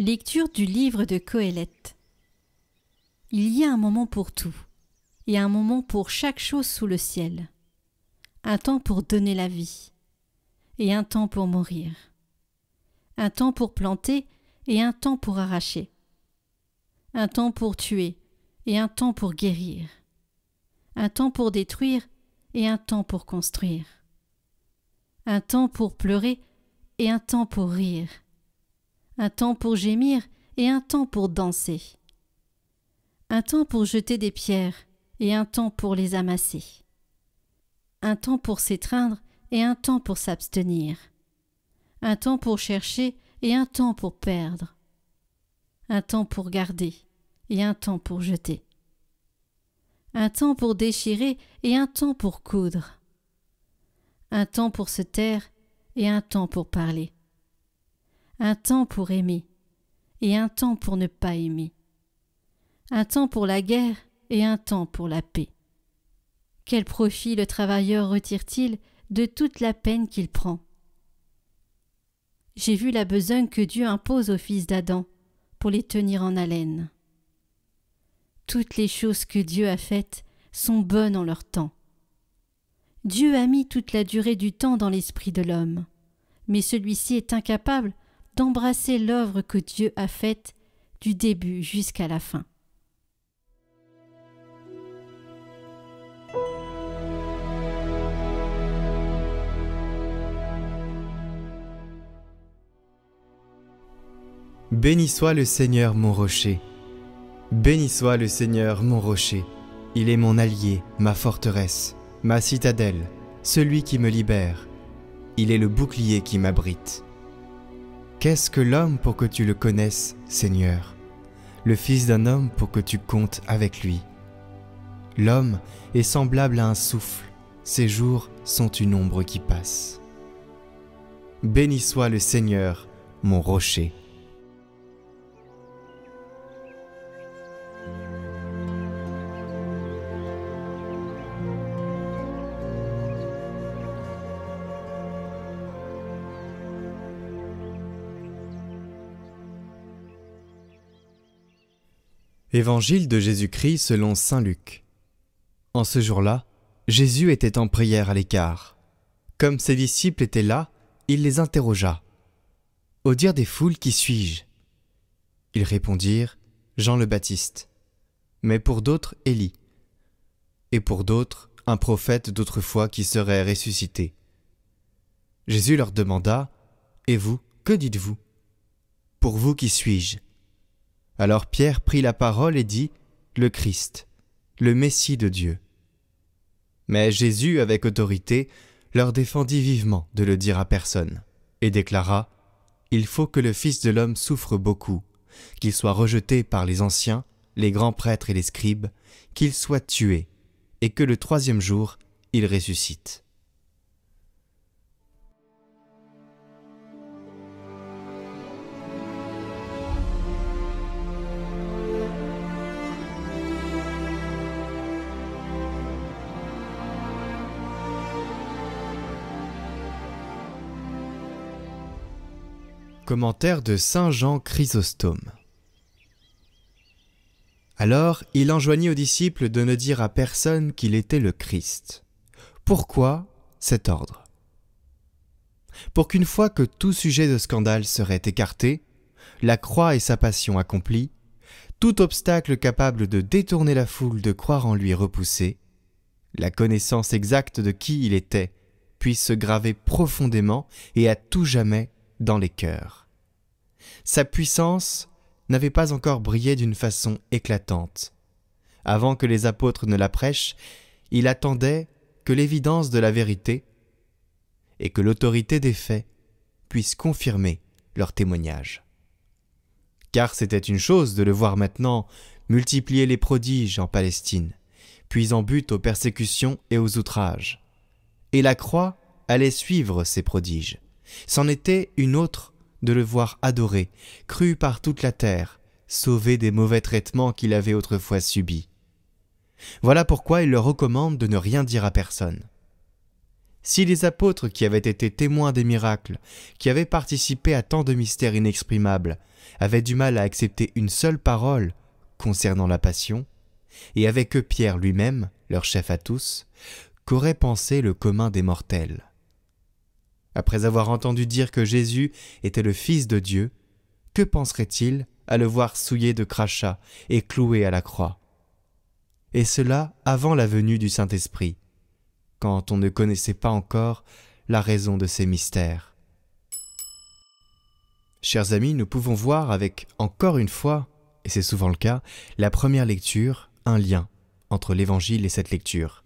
Lecture du livre de Qoéleth. Il y a un moment pour tout, et un moment pour chaque chose sous le ciel. Un temps pour donner la vie, et un temps pour mourir. Un temps pour planter, et un temps pour arracher. Un temps pour tuer, et un temps pour guérir. Un temps pour détruire, et un temps pour construire. Un temps pour pleurer, et un temps pour rire. Un temps pour gémir, et un temps pour danser. Un temps pour jeter des pierres, et un temps pour les amasser. Un temps pour s'étreindre, et un temps pour s'abstenir. Un temps pour chercher, et un temps pour perdre. Un temps pour garder, et un temps pour jeter. Un temps pour déchirer, et un temps pour coudre. Un temps pour se taire, et un temps pour parler. Un temps pour aimer, et un temps pour ne pas aimer. Un temps pour la guerre, et un temps pour la paix. Quel profit le travailleur retire-t-il de toute la peine qu'il prend? J'ai vu la besogne que Dieu impose aux fils d'Adam pour les tenir en haleine. Toutes les choses que Dieu a faites sont bonnes en leur temps. Dieu a mis toute la durée du temps dans l'esprit de l'homme, mais celui-ci est incapable d'embrasser l'œuvre que Dieu a faite du début jusqu'à la fin. Béni soit le Seigneur mon rocher. Béni soit le Seigneur mon rocher. Il est mon allié, ma forteresse, ma citadelle, celui qui me libère. Il est le bouclier qui m'abrite. Qu'est-ce que l'homme pour que tu le connaisses, Seigneur? Le fils d'un homme pour que tu comptes avec lui. L'homme est semblable à un souffle, ses jours sont une ombre qui passe. Béni soit le Seigneur, mon rocher. Évangile de Jésus-Christ selon saint Luc. En ce jour-là, Jésus était en prière à l'écart. Comme ses disciples étaient là, il les interrogea. Au dire des foules, qui suis-je? Ils répondirent, Jean le Baptiste. Mais pour d'autres, Élie. Et pour d'autres, un prophète d'autrefois qui serait ressuscité. Jésus leur demanda, Et vous, que dites-vous? Pour vous, qui suis-je? Alors Pierre prit la parole et dit, le Christ, le Messie de Dieu. Mais Jésus, avec autorité, leur défendit vivement de le dire à personne, et déclara, il faut que le Fils de l'homme souffre beaucoup, qu'il soit rejeté par les anciens, les grands prêtres et les scribes, qu'il soit tué, et que le troisième jour, il ressuscite. Commentaire de saint Jean Chrysostome. Alors il enjoignit aux disciples de ne dire à personne qu'il était le Christ. Pourquoi cet ordre? Pour qu'une fois que tout sujet de scandale serait écarté, la croix et sa passion accomplie, tout obstacle capable de détourner la foule de croire en lui repoussé, la connaissance exacte de qui il était puisse se graver profondément et à tout jamais dans les cœurs. Sa puissance n'avait pas encore brillé d'une façon éclatante. Avant que les apôtres ne la prêchent, il attendait que l'évidence de la vérité et que l'autorité des faits puissent confirmer leur témoignage. Car c'était une chose de le voir maintenant multiplier les prodiges en Palestine, puis en butte aux persécutions et aux outrages. Et la croix allait suivre ces prodiges. C'en était une autre de le voir adoré, cru par toute la terre, sauvé des mauvais traitements qu'il avait autrefois subis. Voilà pourquoi il leur recommande de ne rien dire à personne. Si les apôtres qui avaient été témoins des miracles, qui avaient participé à tant de mystères inexprimables, avaient du mal à accepter une seule parole concernant la passion, et avec eux Pierre lui-même, leur chef à tous, qu'aurait pensé le commun des mortels? Après avoir entendu dire que Jésus était le Fils de Dieu, que penserait-il à le voir souillé de crachats et cloué à la croix? Et cela avant la venue du Saint-Esprit, quand on ne connaissait pas encore la raison de ces mystères. Chers amis, nous pouvons voir avec, encore une fois, et c'est souvent le cas, la première lecture, un lien entre l'Évangile et cette lecture.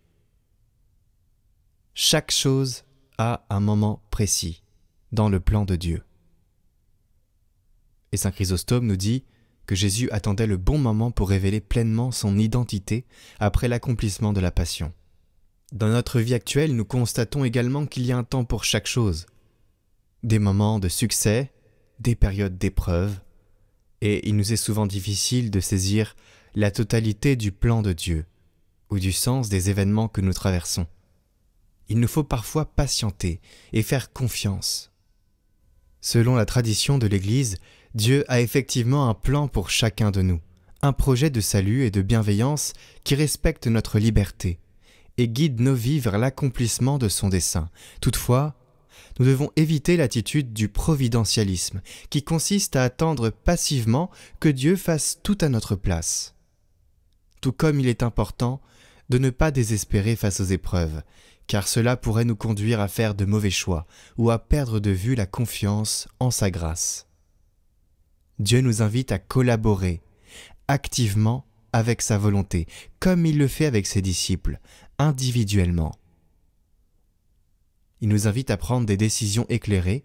Chaque chose a un moment précis dans le plan de Dieu. Et saint Chrysostome nous dit que Jésus attendait le bon moment pour révéler pleinement son identité après l'accomplissement de la passion. Dans notre vie actuelle, nous constatons également qu'il y a un temps pour chaque chose. Des moments de succès, des périodes d'épreuve, et il nous est souvent difficile de saisir la totalité du plan de Dieu, ou du sens des événements que nous traversons. Il nous faut parfois patienter et faire confiance. Selon la tradition de l'Église, Dieu a effectivement un plan pour chacun de nous, un projet de salut et de bienveillance qui respecte notre liberté et guide nos vies vers l'accomplissement de son dessein. Toutefois, nous devons éviter l'attitude du providentialisme qui consiste à attendre passivement que Dieu fasse tout à notre place. Tout comme il est important de ne pas désespérer face aux épreuves, car cela pourrait nous conduire à faire de mauvais choix ou à perdre de vue la confiance en sa grâce. Dieu nous invite à collaborer activement avec sa volonté, comme il le fait avec ses disciples, individuellement. Il nous invite à prendre des décisions éclairées,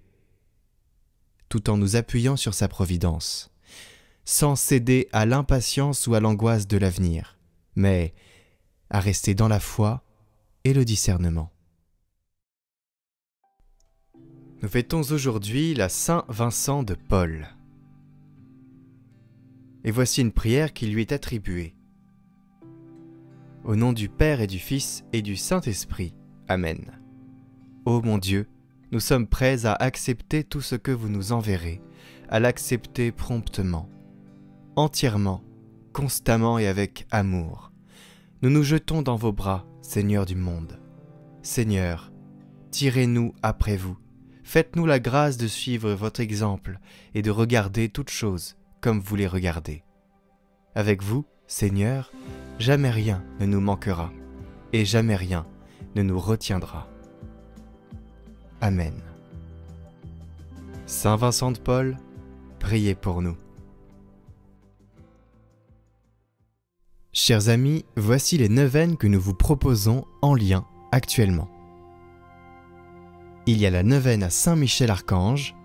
tout en nous appuyant sur sa providence, sans céder à l'impatience ou à l'angoisse de l'avenir, mais à rester dans la foi et le discernement. Nous fêtons aujourd'hui la Saint-Vincent de Paul. Et voici une prière qui lui est attribuée. Au nom du Père et du Fils et du Saint-Esprit. Amen. Ô mon Dieu, nous sommes prêts à accepter tout ce que vous nous enverrez, à l'accepter promptement, entièrement, constamment et avec amour. Nous nous jetons dans vos bras, Seigneur du monde. Seigneur, tirez-nous après vous. Faites-nous la grâce de suivre votre exemple et de regarder toutes choses comme vous les regardez. Avec vous, Seigneur, jamais rien ne nous manquera et jamais rien ne nous retiendra. Amen. Saint Vincent de Paul, priez pour nous. Chers amis, voici les neuvaines que nous vous proposons en lien actuellement. Il y a la neuvaine à Saint Michel Archange,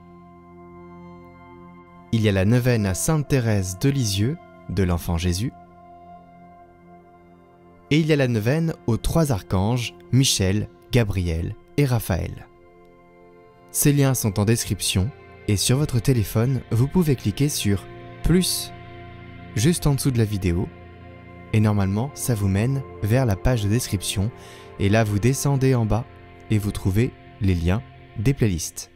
il y a la neuvaine à Sainte Thérèse de Lisieux, de l'Enfant Jésus, et il y a la neuvaine aux trois archanges, Michel, Gabriel et Raphaël. Ces liens sont en description et sur votre téléphone, vous pouvez cliquer sur « Plus » juste en dessous de la vidéo et normalement, ça vous mène vers la page de description et là, vous descendez en bas et vous trouvez les liens des playlists.